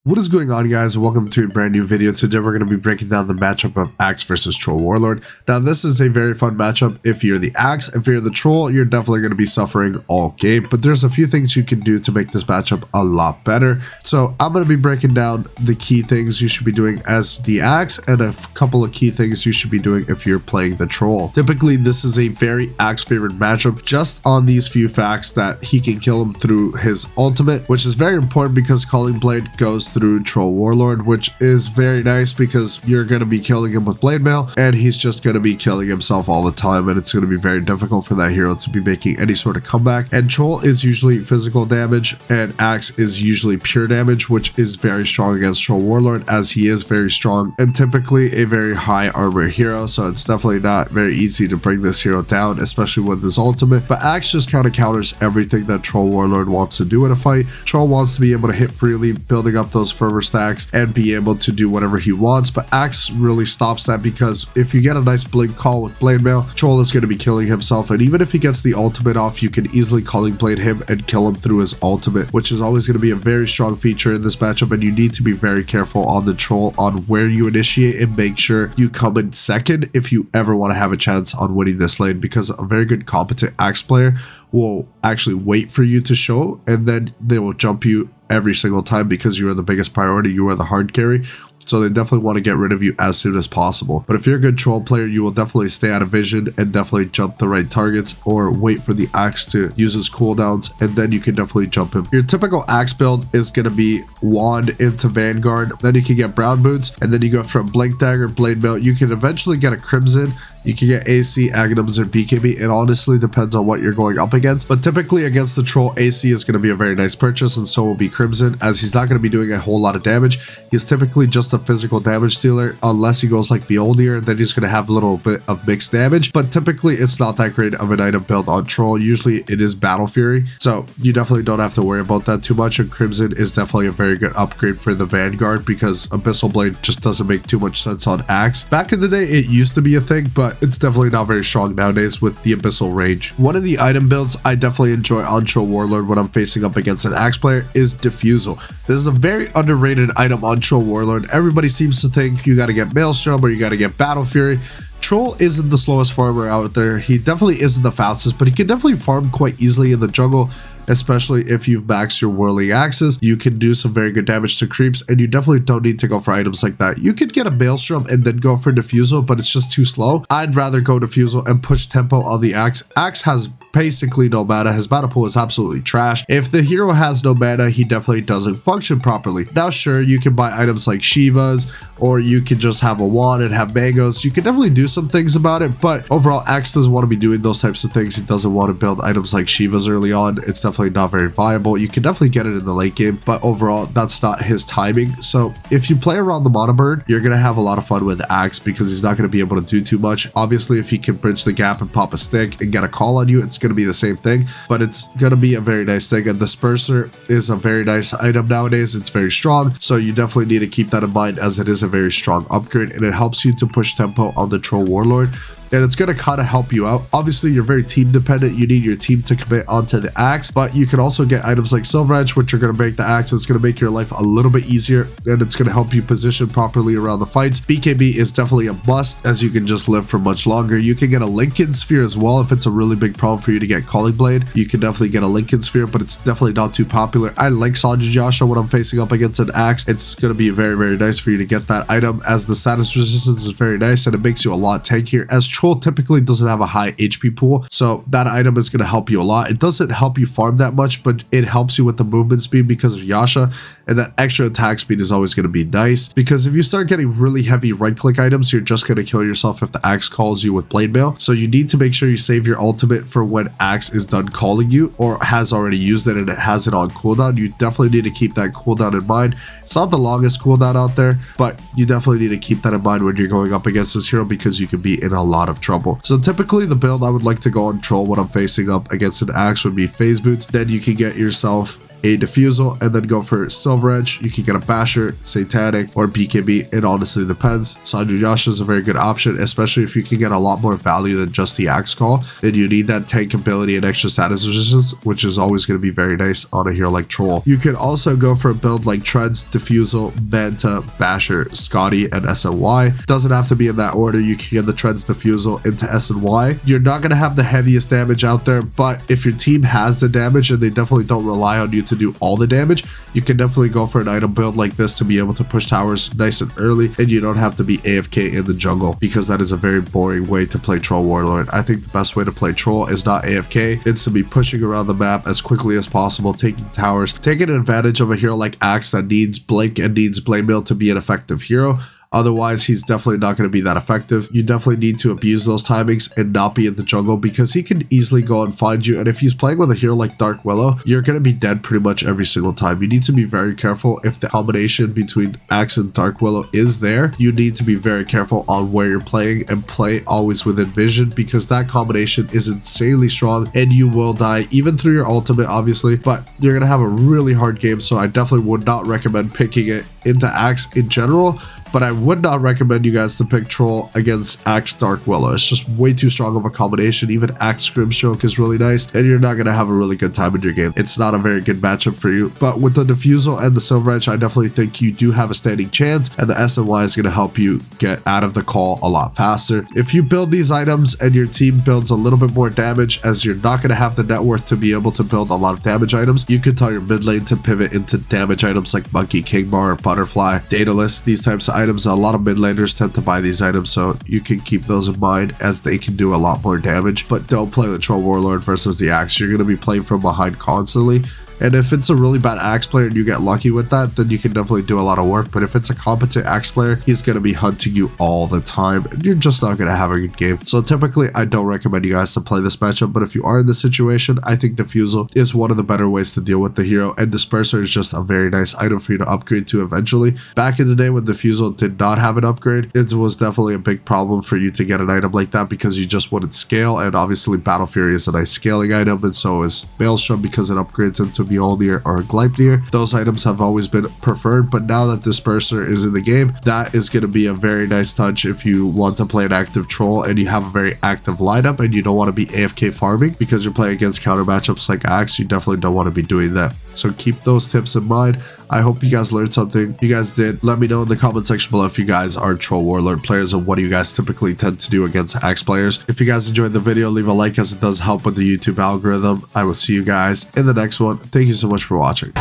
What is going on, guys? Welcome to a brand new video. Today we're going to be breaking down the matchup of Axe versus Troll Warlord. Now this is a very fun matchup. If you're the Axe, if you're the Troll, you're definitely going to be suffering all game, but there's a few things you can do to make this matchup a lot better. So I'm going to be breaking down the key things you should be doing as the Axe and a couple of key things you should be doing if you're playing the Troll. Typically this is a very Axe favorite matchup just on these few facts that he can kill him through his ultimate, which is very important because Calling Blade goes through Troll Warlord, which is very nice because you're going to be killing him with blade mail and he's just going to be killing himself all the time, and it's going to be very difficult for that hero to be making any sort of comeback. And Troll is usually physical damage and Axe is usually pure damage, which is very strong against Troll Warlord as he is very strong and typically a very high armor hero, so it's definitely not very easy to bring this hero down, especially with his ultimate. But Axe just kind of counters everything that Troll Warlord wants to do in a fight. Troll wants to be able to hit freely, building up those fervor stacks and be able to do whatever he wants, but Axe really stops that because if you get a nice blink call with blade mail, Troll is going to be killing himself, and even if he gets the ultimate off, you can easily Calling Blade him and kill him through his ultimate, which is always going to be a very strong feature in this matchup. And you need to be very careful on the Troll on where you initiate and make sure you come in second if you ever want to have a chance on winning this lane, because a very good competent Axe player will actually wait for you to show and then they will jump you every single time because you are the biggest priority, you are the hard carry. So they definitely want to get rid of you as soon as possible. But if you're a good Troll player, you will definitely stay out of vision and definitely jump the right targets or wait for the Axe to use his cooldowns, and then you can definitely jump him. Your typical Axe build is going to be Wand into Vanguard, then you can get Brown Boots, and then you go from Blink Dagger, Blade Mail. You can eventually get a Crimson. You can get AC, Aghanims, or BKB. It honestly depends on what you're going up against. But typically against the Troll, AC is going to be a very nice purchase, and so will be Crimson, as he's not going to be doing a whole lot of damage. He's typically just a physical damage dealer, unless he goes like Mjolnir, then he's going to have a little bit of mixed damage. But typically it's not that great of an item build on Troll. Usually it is Battle Fury, so you definitely don't have to worry about that too much. And Crimson is definitely a very good upgrade for the Vanguard because Abyssal Blade just doesn't make too much sense on Axe. Back in the day it used to be a thing, but it's definitely not very strong nowadays with the Abyssal range. One of the item builds I definitely enjoy on Troll Warlord when I'm facing up against an Axe player is Diffusal. This is a very underrated item on Troll Warlord. Everybody seems to think you got to get Maelstrom or you got to get Battle Fury. Troll isn't the slowest farmer out there. He definitely isn't the fastest, but he can definitely farm quite easily in the jungle, especially if you've maxed your whirling axes. You can do some very good damage to creeps, and you definitely don't need to go for items like that. You could get a Maelstrom and then go for Diffusal, but it's just too slow. I'd rather go Diffusal and push tempo on the Axe. Axe has basically no mana. His mana pool is absolutely trash. If the hero has no mana, he definitely doesn't function properly. Now sure, you can buy items like Shivas, or you can just have a wand and have mangoes. You can definitely do some things about it, but overall Axe doesn't want to be doing those types of things. He doesn't want to build items like Shivas early on. It's definitely not very viable. You can definitely get it in the late game, but overall that's not his timing. So if you play around the mana burn, you're going to have a lot of fun with Axe because he's not going to be able to do too much. Obviously if he can bridge the gap and pop a stick and get a call on you, it's going to be the same thing, but it's going to be a very nice thing. And Disperser is a very nice item nowadays. It's very strong, so you definitely need to keep that in mind as it is a very strong upgrade and it helps you to push tempo on the Troll Warlord. And it's going to kind of help you out. Obviously, you're very team dependent. You need your team to commit onto the Axe, but you can also get items like Silver Edge, which are going to make the Axe. It's going to make your life a little bit easier, and it's going to help you position properly around the fights. BKB is definitely a must, as you can just live for much longer. You can get a Lincoln Sphere as well if it's a really big problem for you to get Calling Blade. You can definitely get a Lincoln Sphere, but it's definitely not too popular. I like Sanji Joshua when I'm facing up against an Axe. It's going to be very, very nice for you to get that item, as the status resistance is very nice and it makes you a lot tankier, as Troll typically doesn't have a high HP pool, so that item is going to help you a lot. It doesn't help you farm that much, but it helps you with the movement speed because of Yasha, and that extra attack speed is always going to be nice, because if you start getting really heavy right click items, you're just going to kill yourself if the Axe calls you with blade mail. So you need to make sure you save your ultimate for when Axe is done calling you or has already used it and it has it on cooldown. You definitely need to keep that cooldown in mind. It's not the longest cooldown out there, but you definitely need to keep that in mind when you're going up against this hero because you could be in a lot of trouble. So typically the build I would like to go on Troll when I'm facing up against an Axe would be Phase Boots. Then you can get yourself a Diffusal, and then go for Silver Edge. You can get a Basher, Satanic, or BKB. It honestly depends. Sanju Yasha is a very good option, especially if you can get a lot more value than just the Axe Call, and you need that tank ability and extra status resistance, which is always going to be very nice on a hero like Troll. You can also go for a build like Treads, Diffusal, Manta, Basher, Scotty, and SNY. Doesn't have to be in that order. You can get the Treads, Diffusal into SNY. You're not going to have the heaviest damage out there, but if your team has the damage and they definitely don't rely on you to do all the damage, you can definitely go for an item build like this to be able to push towers nice and early, and you don't have to be AFK in the jungle, because that is a very boring way to play Troll Warlord. I think the best way to play Troll is not AFK. It's to be pushing around the map as quickly as possible, taking towers, taking advantage of a hero like Axe that needs Blink and needs Blade Mail to be an effective hero. Otherwise, he's definitely not going to be that effective. You definitely need to abuse those timings and not be in the jungle, because he can easily go and find you. And if he's playing with a hero like Dark Willow, you're going to be dead pretty much every single time. You need to be very careful. If the combination between Axe and Dark Willow is there, you need to be very careful on where you're playing and play always within vision, because that combination is insanely strong and you will die even through your ultimate, obviously, but you're going to have a really hard game. So I definitely would not recommend picking it into Axe in general. But I would not recommend you guys to pick Troll against Axe Dark Willow. It's just way too strong of a combination. Even Axe Grimstroke is really nice, and you're not going to have a really good time in your game. It's not a very good matchup for you. But with the Diffusal and the Silver Edge, I definitely think you do have a standing chance, and the SNY is going to help you get out of the call a lot faster. If you build these items and your team builds a little bit more damage, as you're not going to have the net worth to be able to build a lot of damage items, you can tell your mid lane to pivot into damage items like Monkey, Kingbar, Butterfly, Daedalus, these types of items. A lot of mid laners tend to buy these items, so you can keep those in mind, as they can do a lot more damage. But don't play the Troll Warlord versus the Axe. You're going to be playing from behind constantly. And if it's a really bad Axe player and you get lucky with that, then you can definitely do a lot of work. But if it's a competent Axe player, he's going to be hunting you all the time, and you're just not going to have a good game. So typically, I don't recommend you guys to play this matchup. But if you are in this situation, I think Diffusal is one of the better ways to deal with the hero. And Disperser is just a very nice item for you to upgrade to eventually. Back in the day when Diffusal did not have an upgrade, it was definitely a big problem for you to get an item like that, because you just wouldn't scale. And obviously, Battle Fury is a nice scaling item, and so is Maelstrom, because it upgrades into Mjolnir or Gleipnir. Those items have always been preferred, but now that Disperser is in the game, that is going to be a very nice touch if you want to play an active Troll and you have a very active lineup and you don't want to be AFK farming because you're playing against counter matchups like Axe. You definitely don't want to be doing that. So keep those tips in mind. I hope you guys learned something. If you guys did, let me know in the comment section below if you guys are Troll Warlord players and what do you guys typically tend to do against Axe players. If you guys enjoyed the video, leave a like, as it does help with the YouTube algorithm. I will see you guys in the next one. Thank you so much for watching.